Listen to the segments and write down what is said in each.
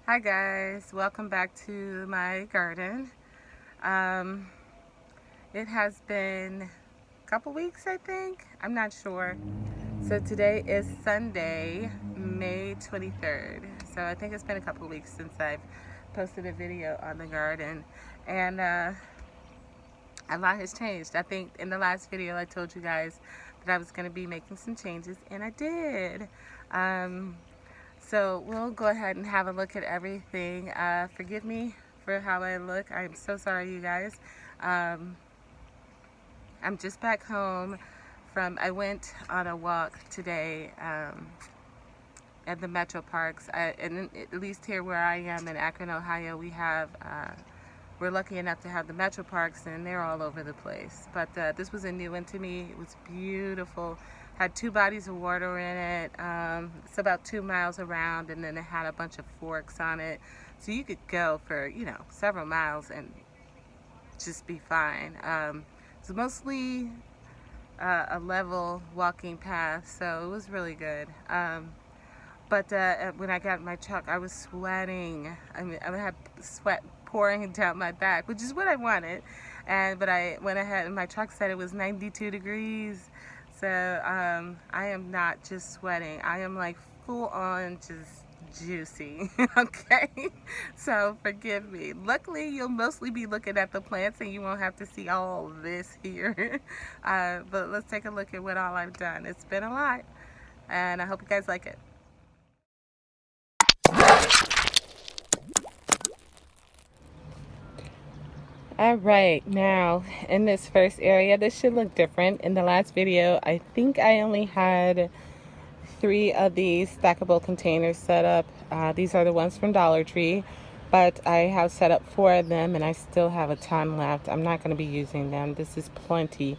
Hi guys, welcome back to my garden. Um, it has been a couple weeks, I think. I'm not sure. So today is Sunday, May 23rd. So I think it's been a couple weeks since I've posted a video on the garden. And a lot has changed. I think in the last video I told you guys that I was going to be making some changes, and I did. Um, So we'll go ahead and have a look at everything. Forgive me for how I look. I'm so sorry, you guys. Um, I'm just back home I went on a walk today at the Metro Parks. And at least here where I am in Akron, Ohio, we're lucky enough to have the Metro Parks, and they're all over the place. But this was a new one to me. It was beautiful. Had 2 bodies of water in it. It's about 2 miles around, and then it had a bunch of forks on it. So you could go for, several miles and just be fine. It's mostly a level walking path, so it was really good. But when I got in my truck, I was sweating. I mean, I had sweat pouring down my back, which is what I wanted. But I went ahead, and my truck said it was 92 degrees. So I am not just sweating. I am like full on just juicy. Okay? So forgive me. Luckily, you'll mostly be looking at the plants, and you won't have to see all this here. But let's take a look at what all I've done. It's been a lot, and I hope you guys like it. Alright, now in this first area, this should look different. In the last video, I think I only had 3 of these stackable containers set up. These are the ones from Dollar Tree, but I have set up 4 of them, and I still have a ton left. I'm not going to be using them. This is plenty.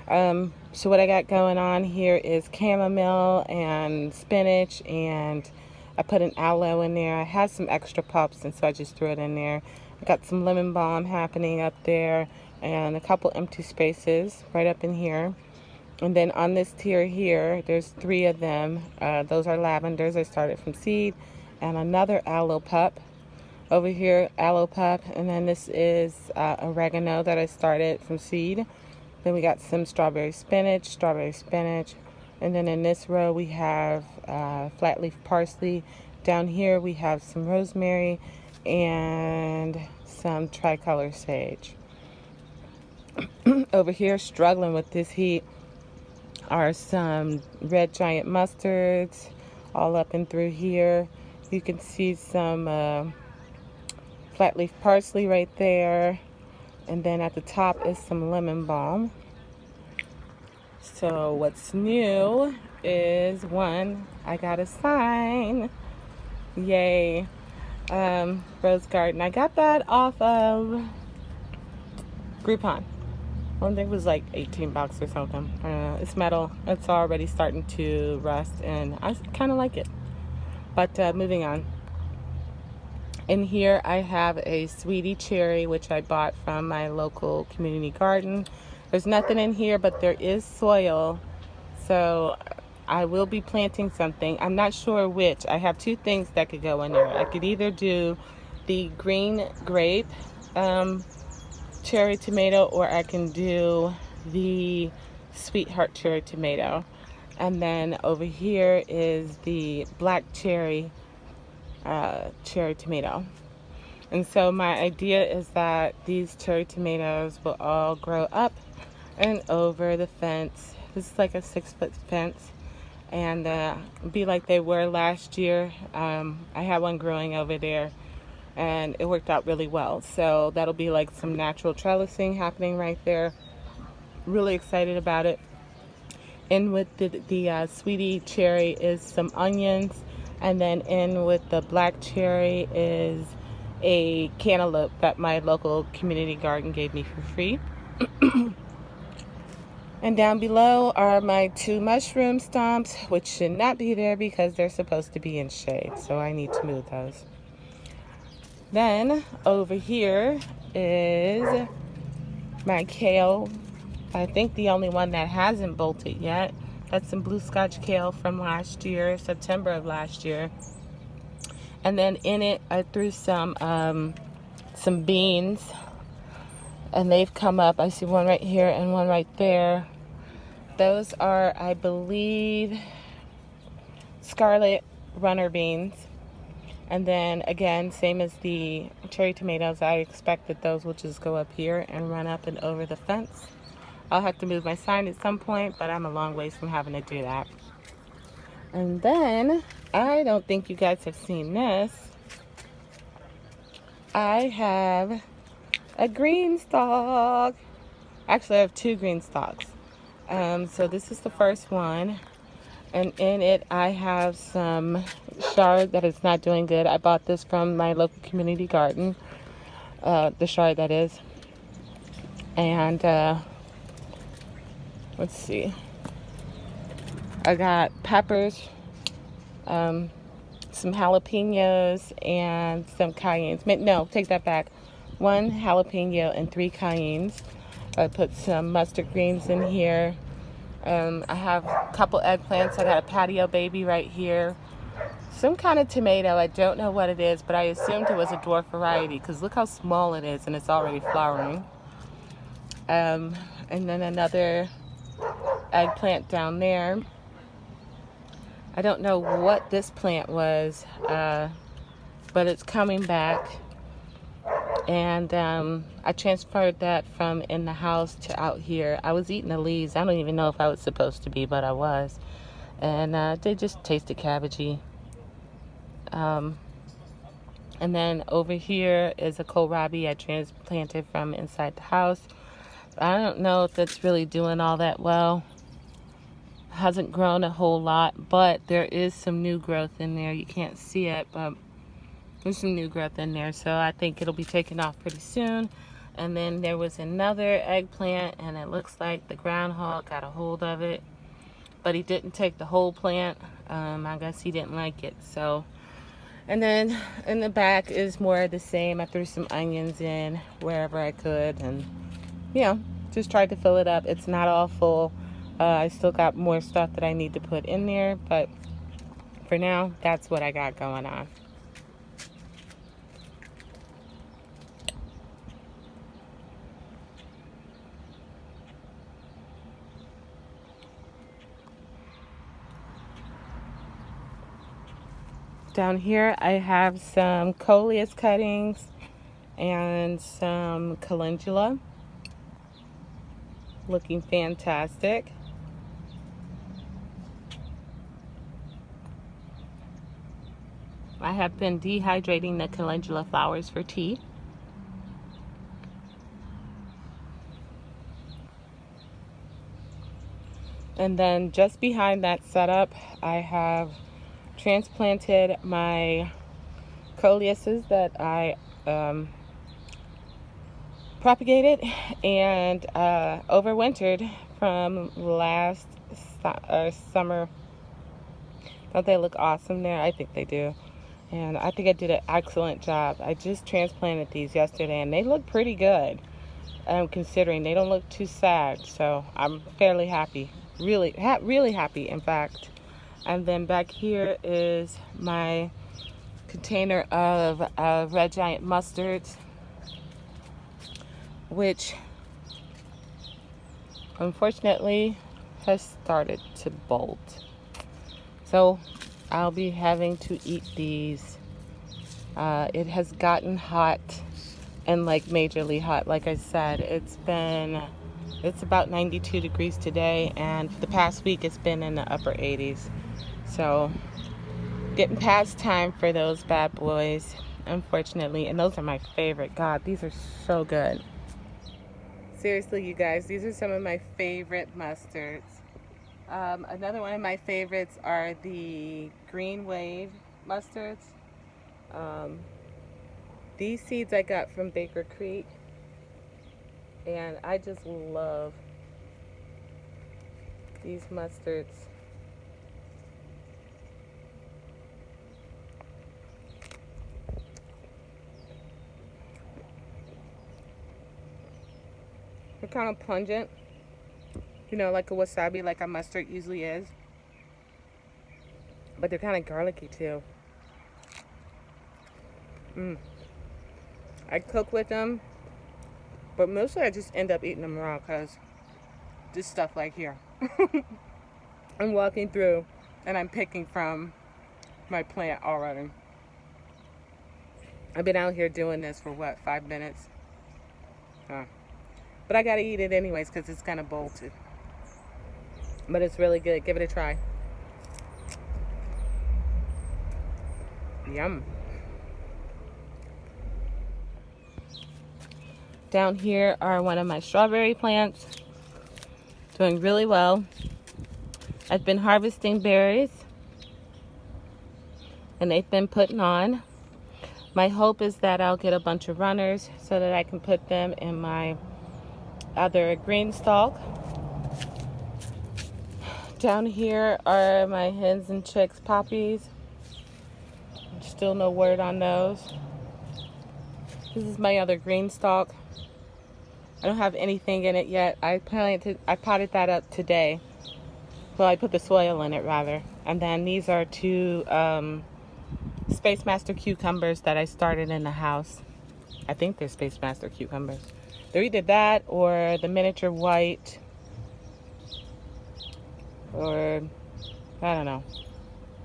So what I got going on here is chamomile and spinach, and I put an aloe in there. I had some extra pups, and so I just threw it in there. I got some lemon balm happening up there, and a couple empty spaces right up in here. And then on this tier here, there's 3 of them. Those are lavenders. I started from seed, and another aloe pup. Over here, aloe pup, and then this is oregano that I started from seed. Then we got some strawberry spinach, and then in this row we have flat leaf parsley. Down here we have some rosemary and some tricolor sage. Over here, struggling with this heat, are some red giant mustards all up and through here. You can see some flat leaf parsley right there, and then at the top is some lemon balm. So what's new is, one, I got a sign. Yay. Rose garden. I got that off of Groupon. I think it was like 18 bucks or something. It's metal. It's already starting to rust, and I kind of like it. But moving on. In here I have a sweetie cherry, which I bought from my local community garden. There's nothing in here, but there is soil, so I will be planting something. I'm not sure which. I have 2 things that could go in there. I could either do the green grape cherry tomato, or I can do the sweetheart cherry tomato. And then over here is the black cherry tomato. And so my idea is that these cherry tomatoes will all grow up and over the fence. This is like a 6-foot fence, and be like they were last year. I had one growing over there, and it worked out really well. So that'll be like some natural trellising happening right there. Really excited about it. In with the sweetie cherry is some onions, and then in with the black cherry is a cantaloupe that my local community garden gave me for free. And down below are my 2 mushroom stumps, which should not be there because they're supposed to be in shade, so I need to move those. Then over here is my kale. I think the only one that hasn't bolted yet. That's some blue scotch kale from last year, September of last year. And then in it, I threw some beans, and they've come up. I see one right here and one right there. Those are, I believe, scarlet runner beans. And then again, same as the cherry tomatoes, I expect that those will just go up here and run up and over the fence. I'll have to move my sign at some point, but I'm a long ways from having to do that. And then, I don't think you guys have seen this. I have a green stalk. Actually, I have 2 green stalks. So this is the first one. And in it, I have some chard that is not doing good. I bought this from my local community garden. The chard, that is. And, let's see. I got peppers, some jalapenos, and some cayennes. No, take that back. 1 jalapeno and 3 cayennes. I put some mustard greens in here. I have a couple eggplants. I got a Patio baby right here. Some kind of tomato. I don't know what it is, but I assumed it was a dwarf variety because look how small it is and it's already flowering. And then another eggplant down there. I don't know what this plant was, but it's coming back. And I transferred that from in the house to out here. I was eating the leaves. I don't even know if I was supposed to be, but I was. And they just tasted cabbagey. And then over here is a kohlrabi I transplanted from inside the house. I don't know if it's really doing all that well. Hasn't grown a whole lot, but there is some new growth in there. You can't see it, but there's some new growth in there, so I think it'll be taken off pretty soon. And then there was another eggplant, and it looks like the groundhog got a hold of it, but he didn't take the whole plant. I guess he didn't like it. So, and then in the back is more of the same. I threw some onions in wherever I could, and just tried to fill it up. It's not all full. I still got more stuff that I need to put in there, but for now, that's what I got going on. Down here I have some coleus cuttings and some calendula. Looking fantastic. I have been dehydrating the calendula flowers for tea. And then just behind that setup, I have transplanted my coleuses that I propagated and overwintered from last summer. Don't they look awesome there? I think they do. And I think I did an excellent job. I just transplanted these yesterday and they look pretty good. Considering they don't look too sad. So I'm fairly happy. Really happy, in fact. And then back here is my container of red giant mustards, which unfortunately has started to bolt. So I'll be having to eat these. It has gotten hot and like majorly hot. Like I said, it's about 92 degrees today, and for the past week it's been in the upper 80s. So getting past time for those bad boys, unfortunately. And those are my favorite. God, these are so good. Seriously, you guys, these are some of my favorite mustards. Another one of my favorites are the green wave mustards. These seeds I got from Baker Creek, and I just love these mustards. They're kind of pungent, like a wasabi, like a mustard usually is. But they're kind of garlicky too. I cook with them, but mostly I just end up eating them raw because this stuff like here. I'm walking through and I'm picking from my plant already. I've been out here doing this for what, 5 minutes? But I gotta eat it anyways because it's kind of bolted. But it's really good. Give it a try. Yum. Down here are one of my strawberry plants. Doing really well. I've been harvesting berries and they've been putting on. My hope is that I'll get a bunch of runners so that I can put them in my other green stalk. Down here are my hens and chicks poppies. Still no word on those. This is my other green stalk. I don't have anything in it yet. I potted that up today. Well, I put the soil in it rather. And then these are two Space Master cucumbers that I started in the house. I think they're Space Master cucumbers. They're either that or the miniature white, or I don't know.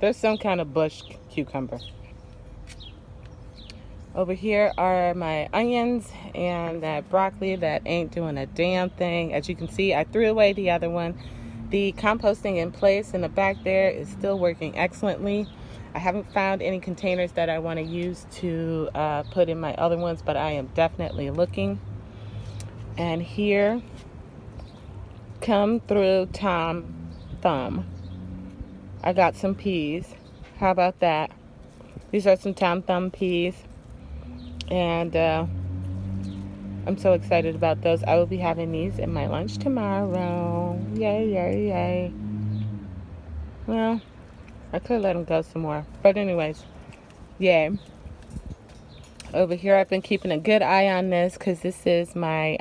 There's some kind of bush cucumber. Over here are my onions and that broccoli that ain't doing a damn thing. As you can see, I threw away the other one. The composting in place in the back there is still working excellently. I haven't found any containers that I want to use to put in my other ones, but I am definitely looking. And here, come through Tom Thumb. I got some peas. How about that? These are some Tom Thumb peas. And I'm so excited about those. I will be having these in my lunch tomorrow. Yay, yay, yay. Well, I could let them go some more. But anyways, yay. Over here, I've been keeping a good eye on this because this is my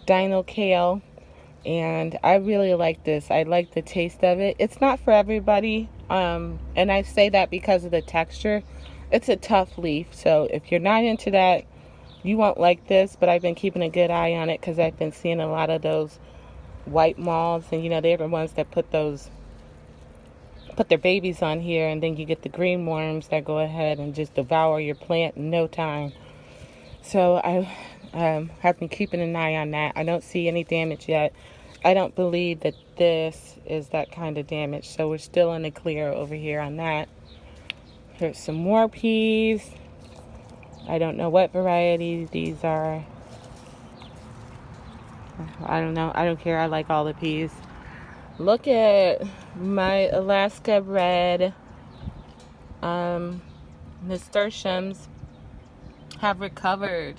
Dino Kale. And I really like this. I like the taste of it. It's not for everybody. And I say that because of the texture. It's a tough leaf. So if you're not into that, you won't like this. But I've been keeping a good eye on it because I've been seeing a lot of those white moths. And, you know, they're the ones that put their babies on here. And then you get the green worms that go ahead and just devour your plant in no time. So I have been keeping an eye on that. I don't see any damage yet. I don't believe that this is that kind of damage. So we're still in the clear over here on that. Here's some more peas. I don't know what variety these are. I don't know. I don't care. I like all the peas. Look at my Alaska red nasturtiums have recovered.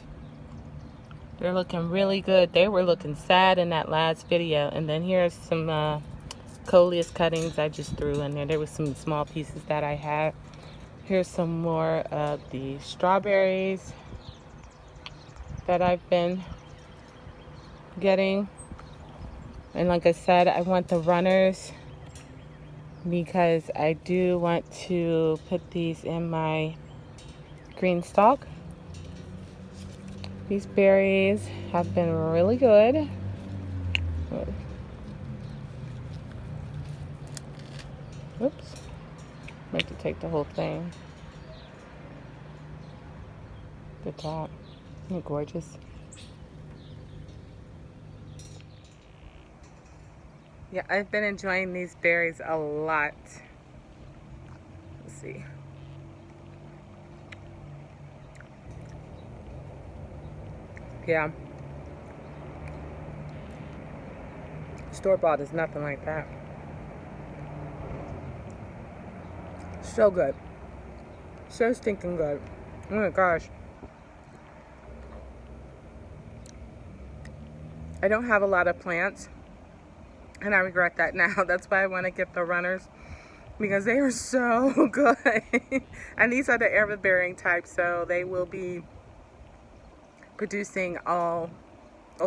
They're looking really good. They were looking sad in that last video. And then here's some coleus cuttings I just threw in there. There was some small pieces that I had. Here's some more of the strawberries that I've been getting. And like I said, I want the runners because I do want to put these in my green stalk. These berries have been really good. Oops. I meant to take the whole thing. The top. Isn't it gorgeous? Yeah, I've been enjoying these berries a lot. Let's see. Yeah. Store-bought is nothing like that. So good. So stinking good. Oh my gosh. I don't have a lot of plants. And I regret that now. That's why I want to get the runners. Because they are so good. And these are the air-bearing type. So they will be producing all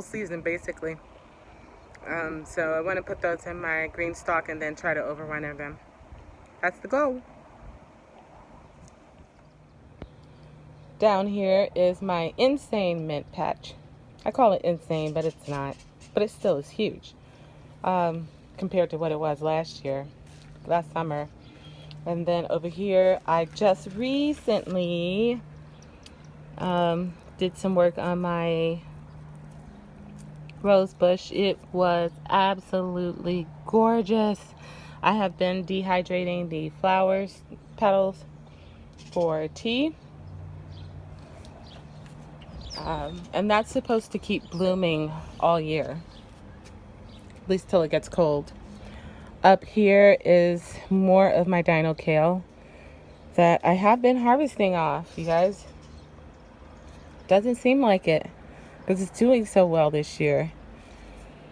season basically. So I want to put those in my green stalk and then try to overwinter them. That's the goal. Down here is my insane mint patch. I call it insane, but it's not. But it still is huge compared to what it was last summer. And then over here, I just recently did some work on my rose bush. It was absolutely gorgeous. I have been dehydrating the flowers, petals, for tea. And that's supposed to keep blooming all year, at least till it gets cold. Up here is more of my Dino Kale that I have been harvesting off, you guys. Doesn't seem like it because it's doing so well this year.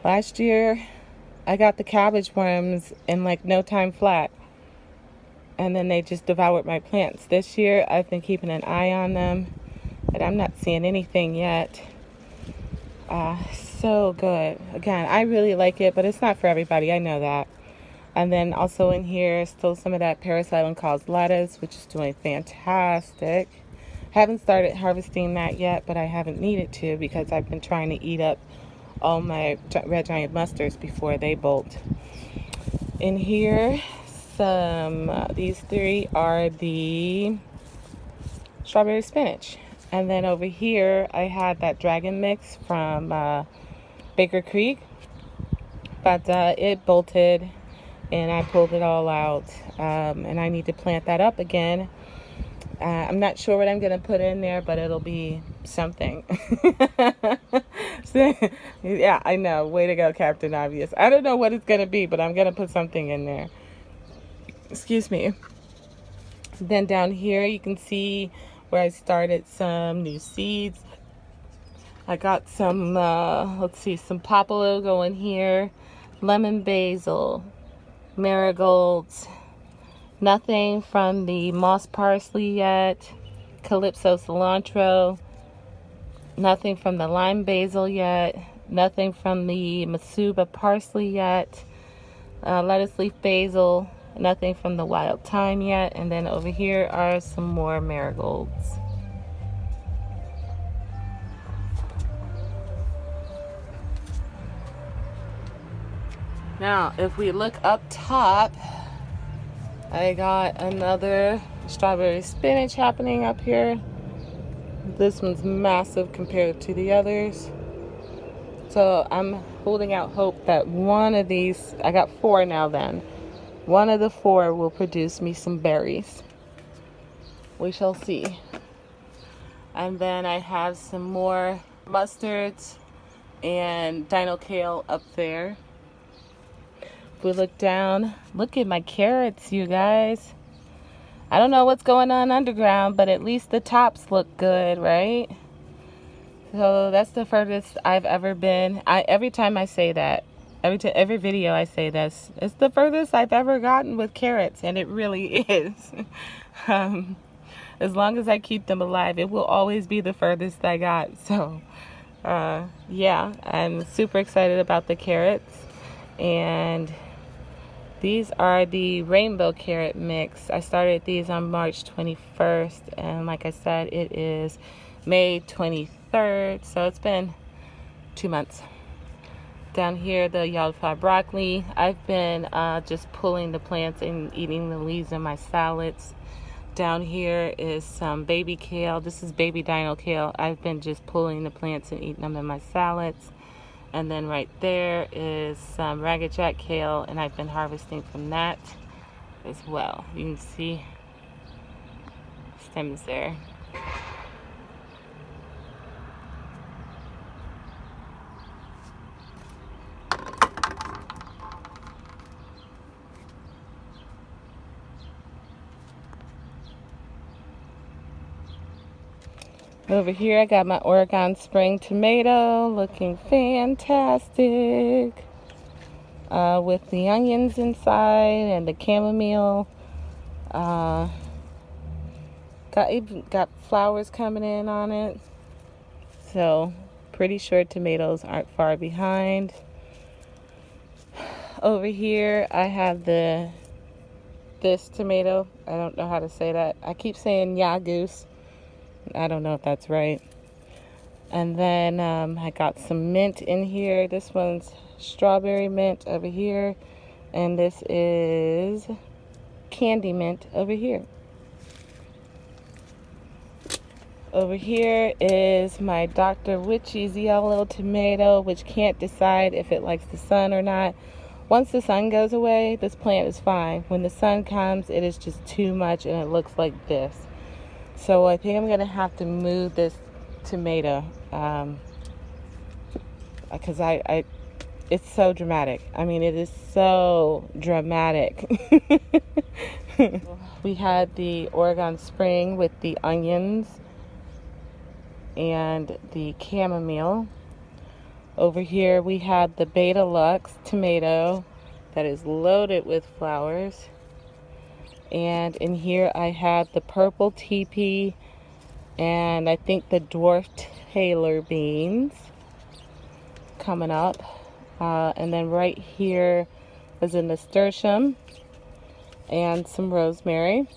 Last year, I got the cabbage worms in like no time flat, and then they just devoured my plants. This year, I've been keeping an eye on them, but I'm not seeing anything yet. So good. Again, I really like it, but it's not for everybody. I know that. And then also in here, still some of that Paris Island called lettuce, which is doing fantastic. Haven't started harvesting that yet, but I haven't needed to because I've been trying to eat up all my red giant mustards before they bolt. In here, these three are the strawberry spinach. And then over here, I had that dragon mix from Baker Creek, but it bolted and I pulled it all out. And I need to plant that up again. I'm not sure what I'm going to put in there, but it'll be something. So, yeah, I know. Way to go, Captain Obvious. I don't know what it's going to be, but I'm going to put something in there. Excuse me. Then down here, you can see where I started some new seeds. I got some, some popolo going here, lemon basil, marigolds, nothing from the moss parsley yet, calypso cilantro, nothing from the lime basil yet, nothing from the masuba parsley yet, lettuce leaf basil, nothing from the wild thyme yet, and then over here are some more marigolds. Now, if we look up top, I got another strawberry spinach happening up here. This one's massive compared to the others. So I'm holding out hope that one of these, I got 4 now then, one of the 4 will produce me some berries. We shall see. And then I have some more mustards and Dino Kale up there. If we look down, look at my carrots, you guys. I don't know what's going on underground, but at least the tops look good, right? So that's the furthest I've ever been. Every time I say that, every video I say this, it's the furthest I've ever gotten with carrots, and it really is. As long as I keep them alive, it will always be the furthest I got. So, yeah, I'm super excited about the carrots. And these are the rainbow carrot mix. I started these on March 21st, and like I said, it is May 23rd, so it's been 2 months. Down here, the yellowflower broccoli. I've been just pulling the plants and eating the leaves in my salads. Down here is some baby kale. This is baby Dino Kale. I've been just pulling the plants and eating them in my salads. And then right there is some Ragged Jack kale, and I've been harvesting from that as well. You can see stems there. Over here, I got my Oregon spring tomato looking fantastic with the onions inside and the chamomile. Got flowers coming in on it. So, pretty sure tomatoes aren't far behind. Over here, I have this tomato. I don't know how to say that. I keep saying yagoose. I don't know if that's right. And then I got some mint in here. This one's strawberry mint over here. And this is candy mint over here. Over here is my Dr. Witchy's yellow tomato, which can't decide if it likes the sun or not. Once the sun goes away, this plant is fine. When the sun comes, it is just too much and it looks like this. So I think I'm going to have to move this tomato because it's so dramatic. I mean, it is so dramatic. We had the Oregon Spring with the onions and the chamomile. Over here we had the Beta Lux tomato that is loaded with flowers. And in here I had the purple teepee and I think the dwarf Taylor beans coming up. And then right here is a nasturtium and some rosemary.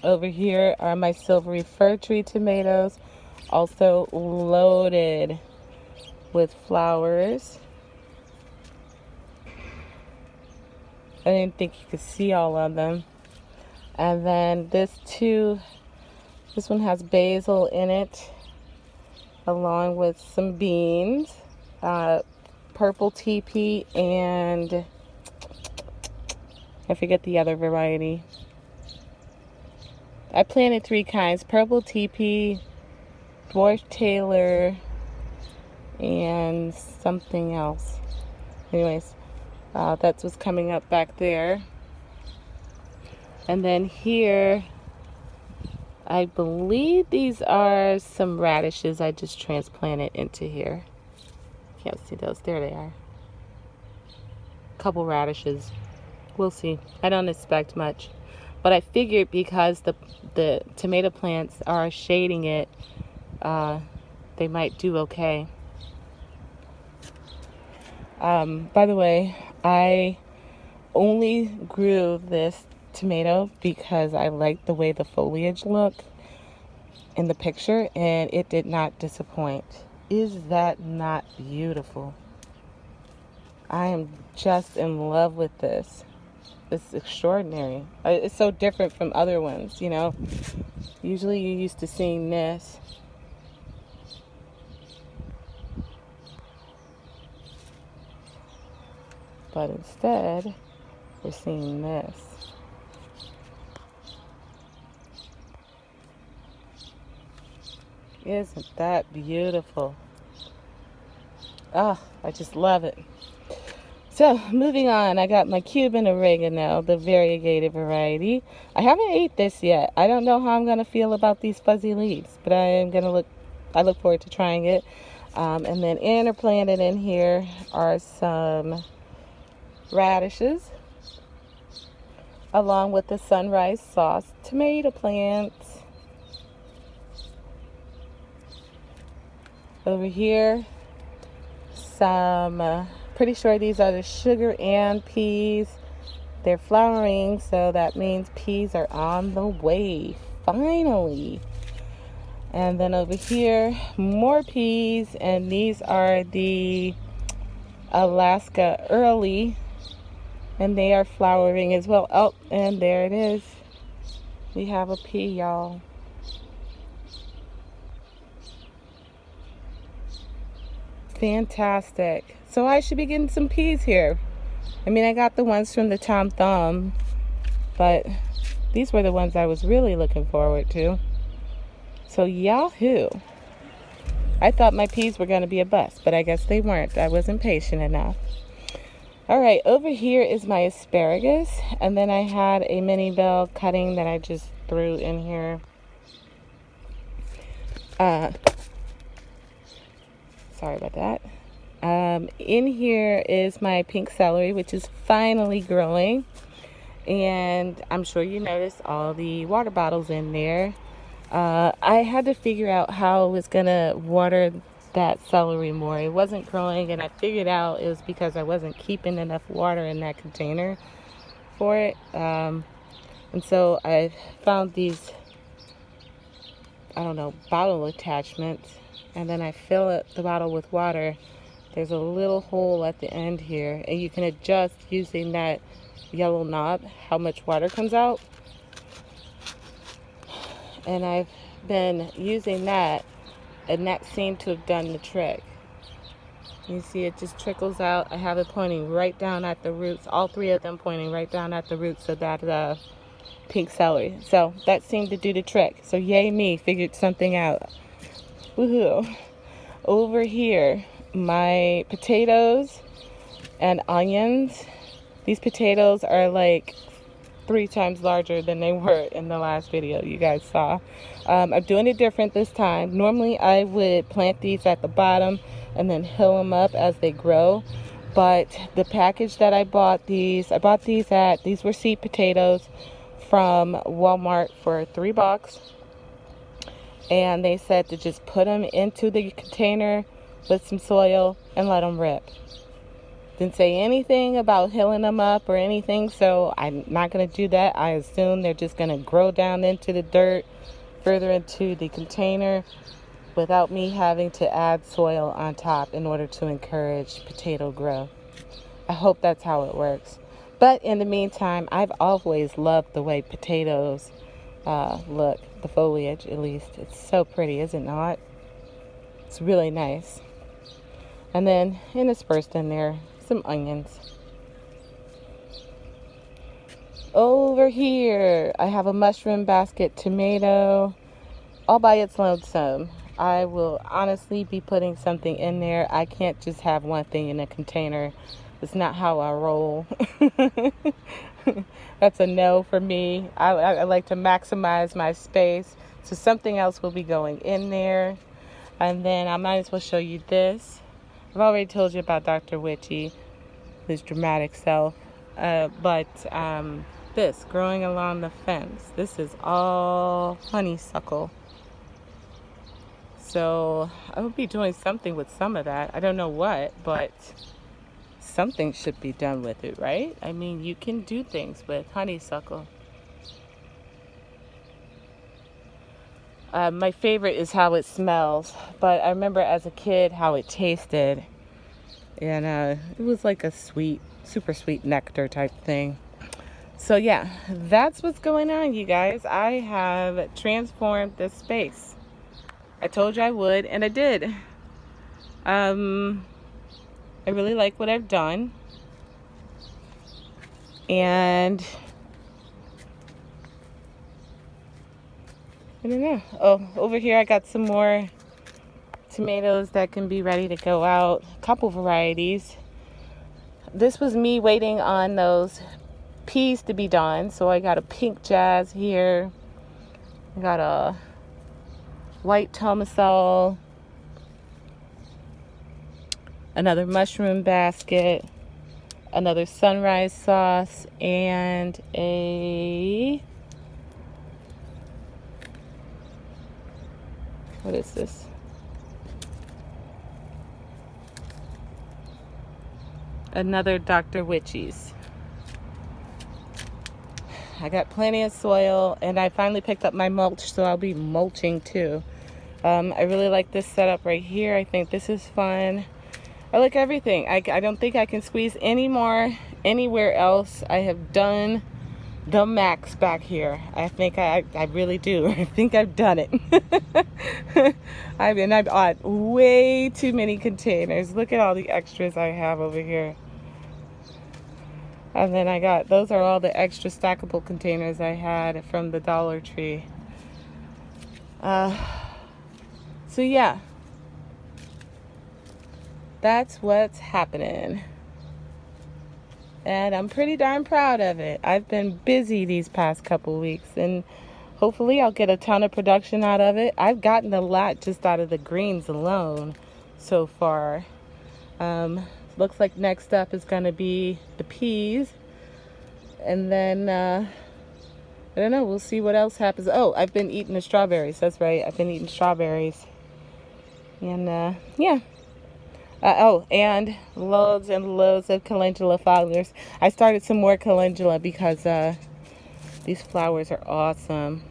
Over here are my silvery fir tree tomatoes, also loaded with flowers. I didn't think you could see all of them. And then this one has basil in it, along with some beans, purple teepee, and I forget the other variety. I planted 3 kinds: purple teepee, dwarf Taylor, and something else. Anyways, that's what's coming up back there. And then here, I believe these are some radishes I just transplanted into here. Can't see those. There they are. Couple radishes. We'll see. I don't expect much. But I figured because the tomato plants are shading it, they might do okay. By the way, I only grew this tomato because I liked the way the foliage looked in the picture, and it did not disappoint. Is that not beautiful? I am just in love with this. It's extraordinary. It's so different from other ones, you know. Usually you're used to seeing this. But instead, we're seeing this. Isn't that beautiful? Oh, I just love it. So, moving on, I got my Cuban Oregano, the variegated variety. I haven't ate this yet. I don't know how I'm going to feel about these fuzzy leaves, but I look forward to trying it. And then interplanted in here are some radishes, along with the sunrise sauce tomato plants. Over here, some, pretty sure these are the sugar and peas. They're flowering, so that means peas are on the way, finally. And then over here, more peas, and these are the Alaska Early, and they are flowering as well. Oh, and there it is. We have a pea, y'all. Fantastic. So I should be getting some peas here. I mean, I got the ones from the Tom Thumb, but these were the ones I was really looking forward to. So yahoo. I thought my peas were going to be a bust, but I guess they weren't. I wasn't patient enough. All right, over here is my asparagus, and then I had a mini bell cutting that I just threw in here. Sorry about that. In here is my pink celery, which is finally growing. And I'm sure you noticed all the water bottles in there. I had to figure out how I was going to water that celery more. It wasn't growing, and I figured out it was because I wasn't keeping enough water in that container for it. And so I found these I don't know, bottle attachment, and then I fill the bottle with water. There's a little hole at the end here, and you can adjust using that yellow knob how much water comes out. And I've been using that, and that seemed to have done the trick. You see it just trickles out. I have it pointing right down at the roots, all three of them pointing right down at the roots of that pink celery. So that seemed to do the trick. So yay me, figured something out. Woohoo. Over here, my potatoes and onions. These potatoes are like 3 times larger than they were in the last video you guys saw. I'm doing it different this time. Normally I would plant these at the bottom and then hill them up as they grow. But the package that I bought these were seed potatoes from Walmart for $3. And they said to just put them into the container with some soil and let them rip. Didn't say anything about hilling them up or anything, so I'm not going to do that. I assume they're just going to grow down into the dirt, further into the container, without me having to add soil on top in order to encourage potato growth. I hope that's how it works. But in the meantime, I've always loved the way potatoes look, the foliage at least. It's so pretty, is it not? It's really nice. And then interspersed in there, some onions. Over here, I have a mushroom basket tomato all by its lonesome. I will honestly be putting something in there. I can't just have one thing in a container. It's not how I roll. That's a no for me. I like to maximize my space. So something else will be going in there. And then I might as well show you this. I've already told you about Dr. Witchy, his dramatic self. This, growing along the fence. This is all honeysuckle. So I will be doing something with some of that. I don't know what, but something should be done with it, right? I mean, you can do things with honeysuckle. My favorite is how it smells, but I remember as a kid how it tasted. And it was like a sweet, super sweet nectar type thing. So yeah, that's what's going on, you guys. I have transformed this space. I told you I would, and I did. I really like what I've done. And I don't know. Oh, over here I got some more tomatoes that can be ready to go out. A couple varieties. This was me waiting on those peas to be done. So I got a pink jazz here. I got a white tomaso, another mushroom basket, another sunrise sauce, and what is this? Another Dr. Witchy's. I got plenty of soil, and I finally picked up my mulch, so I'll be mulching too. I really like this setup right here. I think this is fun. I like everything. I don't think I can squeeze any more anywhere else. I have done the max back here. I think I really do. I think I've done it. I've bought way too many containers. Look at all the extras I have over here. And then those are all the extra stackable containers I had from the Dollar Tree. So yeah, that's what's happening. And I'm pretty darn proud of it. I've been busy these past couple weeks, and hopefully I'll get a ton of production out of it. I've gotten a lot just out of the greens alone so far. Looks like next up is going to be the peas. And then, I don't know, we'll see what else happens. Oh, I've been eating the strawberries. That's right. I've been eating strawberries. And, yeah. And loads and loads of calendula flowers. I started some more calendula because these flowers are awesome.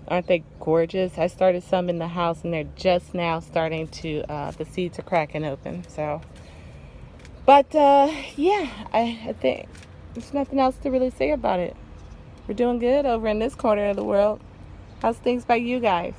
Aren't they gorgeous? I started some in the house and they're just now starting to, the seeds are cracking open. So, but yeah, I think there's nothing else to really say about it. We're doing good over in this corner of the world. How's things by you guys?